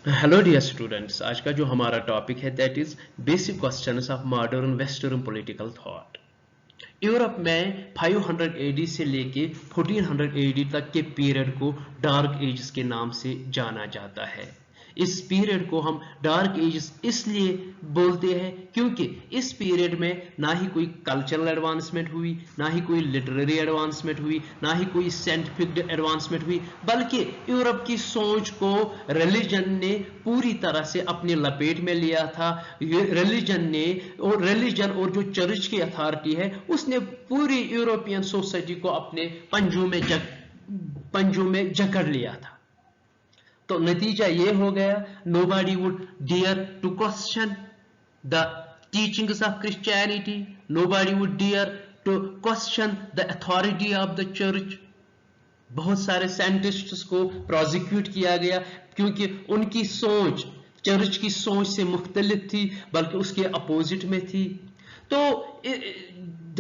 Hello dear students, आज का जो हमारा टॉपिक है that is basic questions of modern western political thought. Europe में 500 एडी से लेके 1400 एडी तक के पीरियड को डार्क एजेस के नाम से जाना जाता है। इस पीरियड को हम डार्क एजेस इसलिए बोलते हैं क्योंकि इस पीरियड में ना ही कोई कल्चरल एडवांसमेंट हुई, ना ही कोई लिटरेरी एडवांसमेंट हुई, ना ही कोई साइंटिफिक एडवांसमेंट हुई, बल्कि यूरोप की सोच को रिलीजन ने पूरी तरह से अपने लपेट में लिया था। रिलीजन और जो चर्च की अथॉरिटी है उसने पूरी यूरोपियन सोसाइटी को अपने पंजों में जकड़ लिया था। तो नतीजा ये हो गया, nobody would dare to question the teachings of Christianity, nobody would dare to question the authority of the church। बहुत सारे साइंटिस्ट्स को प्रोसिक्यूट किया गया क्योंकि उनकी सोच चर्च की सोच से मुख्तलिफ थी, बल्कि उसके अपोजिट में थी। तो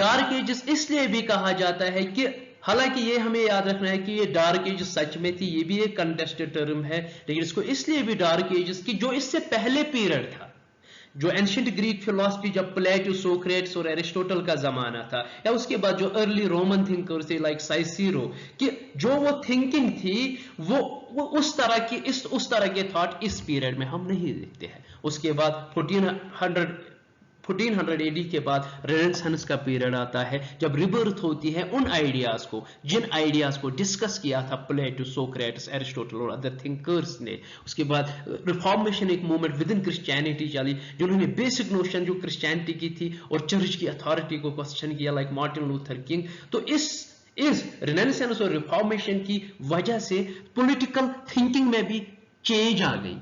डार्क एजेस इसलिए भी कहा जाता है कि हालांकि ये हमें याद रखना है कि ये डार्क एज सच में थी, ये भी एक कंटेस्टेड टर्म है, लेकिन इसको इसलिए भी डार्क एजेस की जो इससे पहले पीरियड था, जो एंशिएंट ग्रीक फिलोसफी, जब प्लेटो, सोक्रेट्स और एरिस्टोटल का जमाना था, या उसके बाद जो अर्ली रोमन थिंकर्स थे लाइक साइसीरो, कि जो वो थिंकिंग थी वो उस तरह के थॉट इस पीरियड में हम नहीं देखते हैं। उसके बाद 1400 एडी के बाद रेनेसांस का पीरियड आता है, जब रिबर्थ होती है उन आइडियाज को, जिन आइडियाज को डिस्कस किया था प्लेटो, सोक्रेटिस, एरिस्टोटल और अदर थिंकर्स ने। उसके बाद रिफॉर्मेशन एक मूवमेंट विद इन क्रिश्चियनिटी चली, जिन्होंने बेसिक नोशन जो क्रिश्चियनिटी की थी और चर्च की अथॉरिटी को क्वेश्चन किया, लाइक मार्टिन लूथर किंग। तो इस रेनेसांस और रिफॉर्मेशन की वजह से पॉलिटिकल थिंकिंग में भी चेंज आ गई,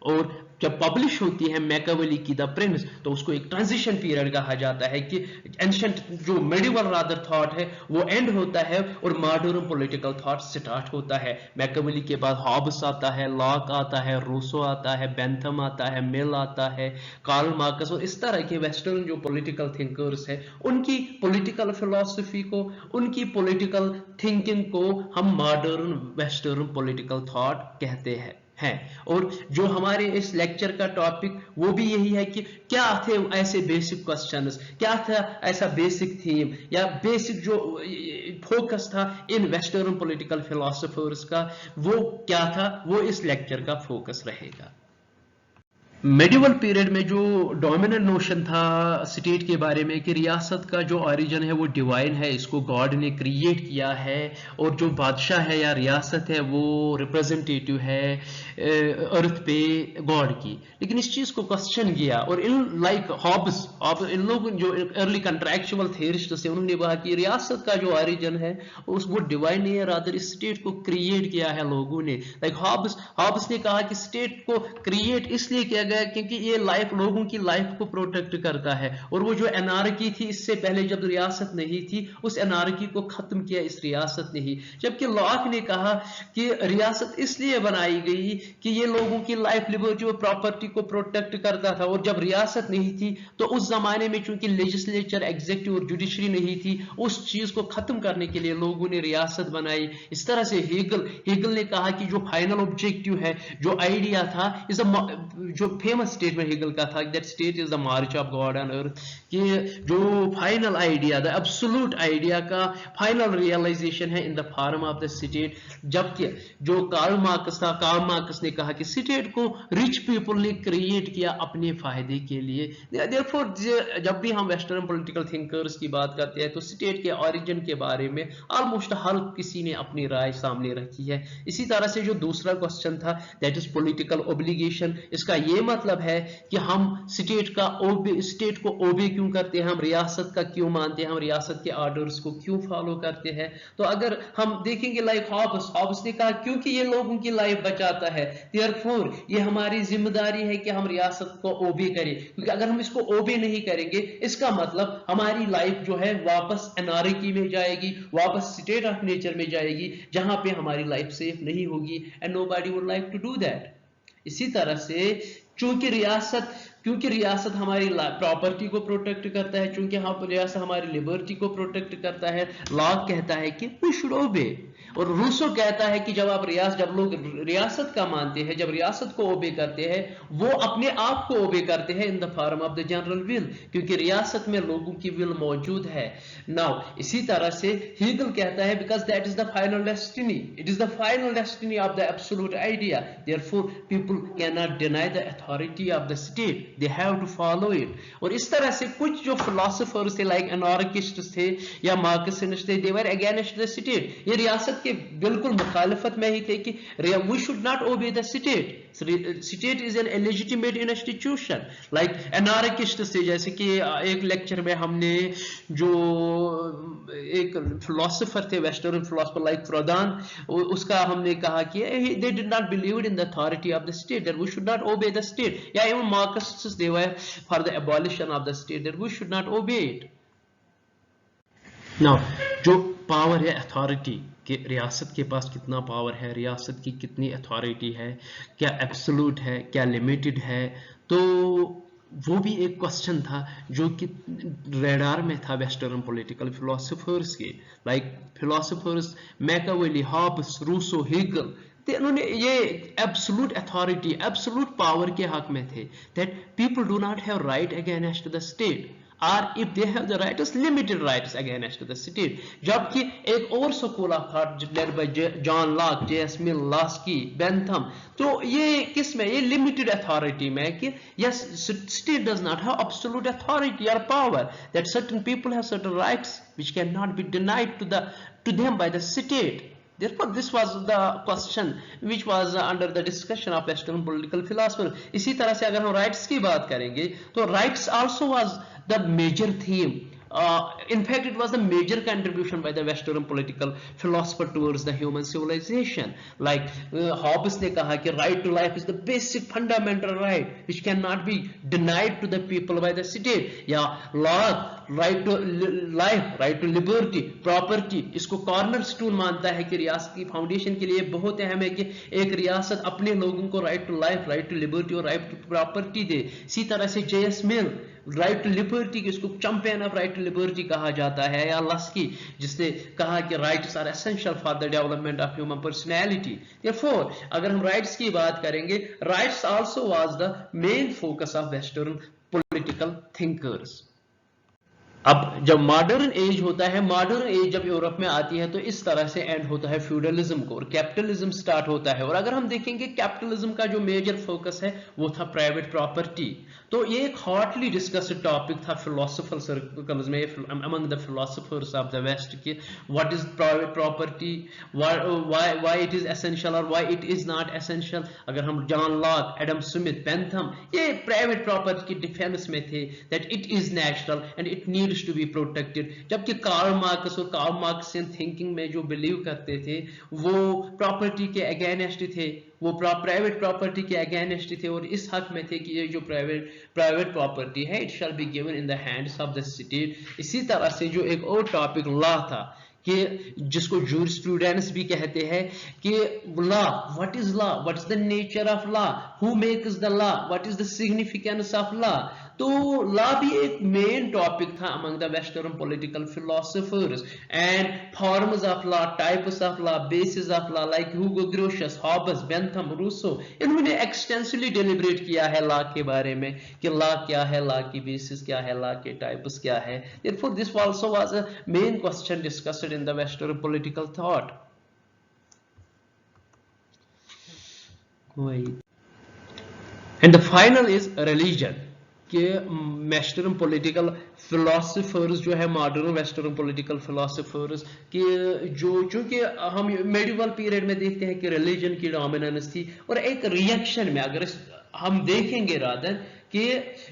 और जब पब्लिश होती है मैकियावेली की द प्रिंस, तो उसको एक ट्रांजिशन पीरियड कहा जाता है कि एंशिएंट जो मेडिवल रादर थॉट है वो एंड होता है और मॉडर्न पॉलिटिकल थॉट स्टार्ट होता है। मैकियावेली के बाद हॉब्स आता है, लॉक आता है, रूसो आता है, बेंथम आता है, मिल आता है, कार्ल मार्कस, और इस तरह के वेस्टर्न जो पॉलिटिकल थिंकर्स है उनकी पॉलिटिकल फिलॉसफी को, उनकी पॉलिटिकल थिंकिंग को हम मॉडर्न वेस्टर्न पॉलिटिकल थॉट कहते हैं। और जो हमारे इस लेक्चर का टॉपिक वो भी यही है कि क्या थे ऐसे बेसिक क्वेश्चंस, क्या था ऐसा बेसिक थीम या बेसिक जो फोकस था इन वेस्टर्न पॉलिटिकल फिलोसोफर्स का, वो क्या था, वो इस लेक्चर का फोकस रहेगा। मेडिवल पीरियड में जो डोमिनेंट नोशन था स्टेट के बारे में कि रियासत का जो ओरिजिन है वो डिवाइन है, इसको गॉड ने क्रिएट किया है, और जो बादशाह है या रियासत है वो रिप्रेजेंटेटिव है अर्थ पे गॉड की। लेकिन इस चीज को क्वेश्चन किया, और इन लाइक हॉब्स, इन लोग जो अर्ली कंट्रैक्चुअल थियरिस्ट थे उन्होंने कहा कि रियासत का जो ओरिजिन है वो डिवाइन नहीं है, रादर इस स्टेट को क्रिएट किया है लोगों ने। लाइक हॉब्स ने कहा कि स्टेट को क्रिएट इसलिए किया गया क्योंकि ये लाइफ, लोगों की लाइफ को प्रोटेक्ट करता है, और वो जो एनार्की थी इससे पहले जब रियासत नहीं थी, उस एनार्की को खत्म किया इस रियासत ने ही। जबकि लॉक ने कहा कि रियासत इसलिए बनाई गई कि ये लोगों की लाइफ, लिबर्टी और प्रॉपर्टी को प्रोटेक्ट करता था, और जब रियासत नहीं थी तो उस जमाने में चूंकि लेजिस्लेचर, एग्जीक्यूटिव और जुडिशरी नहीं थी, उस चीज को खत्म करने के लिए लोगों ने रियासत बनाई। इस तरह से हेगल ने कहा कि जो फाइनल ऑब्जेक्टिव है, जो आइडिया था, इज जो फेमस स्टेटमेंट हेगल का था, that state is the March of God on earth, कि जो final idea, the absolute idea का फाइनल रियलाइजेशन है in the form of the state. जबकि जो कार्ल मार्क्स ने कहा कि स्टेट को रिच पीपल ने क्रिएट किया अपने फायदे के लिए। देयरफॉर जब भी हम वेस्टर्न पॉलिटिकल थिंकर्स की बात करते हैं तो स्टेट के ओरिजिन के बारे में ऑलमोस्ट हर किसी ने अपनी राय सामने रखी है। इसी तरह से जो दूसरा क्वेश्चन था दैट इज पॉलिटिकल ऑब्लिगेशन, इसका ये मतलब है कि हम स्टेट को ओबे क्यों करते हैं, हम रियासत का क्यों मानते हैं, हम रियासत के ऑर्डर्स को क्यों फॉलो करते हैं। तो अगर हम देखेंगे लाइक हॉब्स ने कहा क्योंकि ये लोगों की लाइफ बचाता है, देयरफॉर ये हमारी जिम्मेदारी है कि हम रियासत को ओबे करें, क्योंकि अगर हम इसको ओबे नहीं करेंगे इसका मतलब हमारी लाइफ जो है वापस एनार्की में जाएगी, वापस स्टेट ऑफ नेचर में जाएगी, जहां पे हमारी लाइफ सेफ नहीं होगी, and nobody would like to do that. इसी तरह से चूंकि क्योंकि रियासत हमारी प्रॉपर्टी को प्रोटेक्ट करता है, चूंकि रियासत हमारी लिबर्टी को प्रोटेक्ट करता है, लॉ कहता है कि वी शुड ओबे। और रूसो कहता है कि जब लोग रियासत का मानते हैं, जब रियासत को ओबे करते हैं, वो अपने आप को ओबे करते हैं in the form of the general will, क्योंकि रियासत में लोगों की विल मौजूद है। नाउ इसी तरह से हीगल कहता है because that is the final destiny, it is the final destiny of the absolute idea, therefore people can not deny the authority of the state, they have to follow it. और इस तरह से कुछ जो philosophers थे like anarchist थे या Marxist थे, they were against the state, ये रियासत के बिल्कुल मुखालिफत में ही थे कि we should not obey the state, state is an illegitimate institution. Like anarchist से, जैसे कि एक लेक्चर में हमने जो एक फिलोसोफर थे वेस्टर्न फिलोसोफर लाइक फ्रोदान, उसका हमने कहा कि they did not believe in the authority of the state, that we should not obey the state, या even Marxist they were for the abolition of the state, that we should not obey it. Now जो power है authority कि रियासत के पास कितना power है, रियासत की कितनी अथॉरिटी है, क्या एब्सोल्यूट है, क्या लिमिटेड है, तो वो भी एक क्वेश्चन था जो कि रेडार में था वेस्टर्न पॉलिटिकल फिलोसोफर्स के, like philosophers Machiavelli, Hobbes, Rousseau, Hegel, उन्होंने ये एब्सोल्यूट अथॉरिटी, एब्सोल्यूट पावर के हक में थे, that people do not have right against the state, or if they have the rights, limited rights against the state। जबकि एक और school of thought led by John Locke, J.S. Mill, Laski, Bentham, तो ये किस में, ये limited authority में कि yes, state does not have absolute authority or power, that certain people have certain rights which cannot be denied to them by the state। Therefore, this was the question which was under the discussion of Western political philosopher। इसी तरह से अगर हम rights की बात करेंगे तो rights also was the major theme। In fact, it was the major contribution by the Western political philosopher towards the human civilization। Like Hobbes ने कहा कि right to life is the basic fundamental right which cannot be denied to the people by the state। या Locke right to life, right to liberty, property, इसको corner stone मानता है कि रियासत की फाउंडेशन के लिए बहुत अहम है कि एक रियासत अपने लोगों को right to life, right to liberty और राइट टू प्रॉपर्टी दे। इसी तरह से J.S. Mill right to liberty, इसको champion of right to liberty कहा जाता है, या लस्की जिसने कहा कि rights are essential for the development of human personality. Therefore अगर हम राइट्स की बात करेंगे, rights also was the main focus of western political thinkers. अब जब मॉडर्न एज होता है, मॉडर्न एज जब यूरोप में आती है तो इस तरह से एंड होता है फ्यूडलिज्म को और कैपिटलिज्म स्टार्ट होता है। और अगर हम देखेंगे कैपिटलिज्म का जो मेजर फोकस है वो था प्राइवेट प्रॉपर्टी। तो ये एक हॉटली डिस्कस्ड टॉपिक था फिलोसोफर सर्कल्स में, among the philosophers of the west कि what is private property, why it is essential और why it is not essential. अगर हम John Locke, Adam Smith, Bentham, ये प्राइवेट प्रॉपर्टी की defence में थे that it is natural and it needs to be protected. जबकि Karl Marx और Karl Marxian thinking में जो बिलीव करते थे वो प्रॉपर्टी के अगेंस्ट थे, वो प्राइवेट प्रॉपर्टी के अगेंस्ट थे और इस हक में थे कि ये जो प्राइवेट प्रॉपर्टी है it shall be given in the hands of the state. इसी तरह से जो एक और टॉपिक लॉ था कि जिसको जूरिस्प्रूडेंस भी कहते हैं कि law, what is law, what is the nature of law, who makes the law, what is the significance of law. तो लॉ भी एक मेन टॉपिक था among the western political philosophers and forms of law, types of law, basis of law, like Hugo Grotius, Hobbes, Bentham, Rousseau, इन्होंने extensively deliberate किया है law के बारे में कि लॉ क्या है, लॉ की बेसिस क्या है, लॉ के टाइप्स क्या है। Therefore, this also was a main question discussed in the Western political thought। And the final is religion कि वेस्टर्न पॉलिटिकल फिलोसोफर्स जो है, मॉडर्न वेस्टर्न पॉलिटिकल फिलोसोफर्स कि जो चूंकि हम मेडिवल पीरियड में देखते हैं कि रिलीजन की डोमिनेंस थी और एक रिएक्शन में अगर हम देखेंगे रादर कि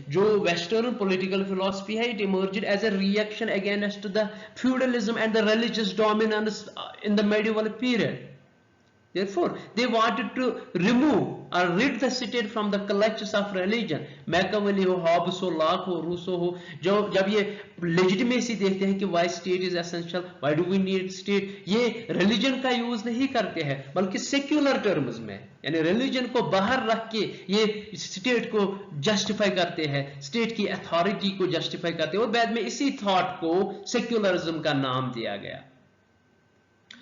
जो वेस्टर्न पॉलिटिकल फिलोसफी है it emerged as a reaction against the feudalism and the religious dominance in the medieval period. Therefore, they wanted to remove or rid the state from the clutches of religion. Machiavelli हो, Hobbes हो, Locke हो, Rousseau हो, जो जब ये legitimacy देखते हैं कि why state is essential, why do we need state, ये religion का use नहीं करते हैं बल्कि secular terms में, यानी religion को बाहर रख के ये state को justify करते हैं, state की authority को justify करते हैं, और बाद में इसी thought को secularism का नाम दिया गया.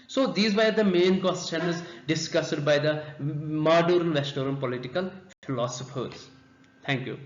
So these were the main questions discussed by the modern Western political philosophers. Thank you.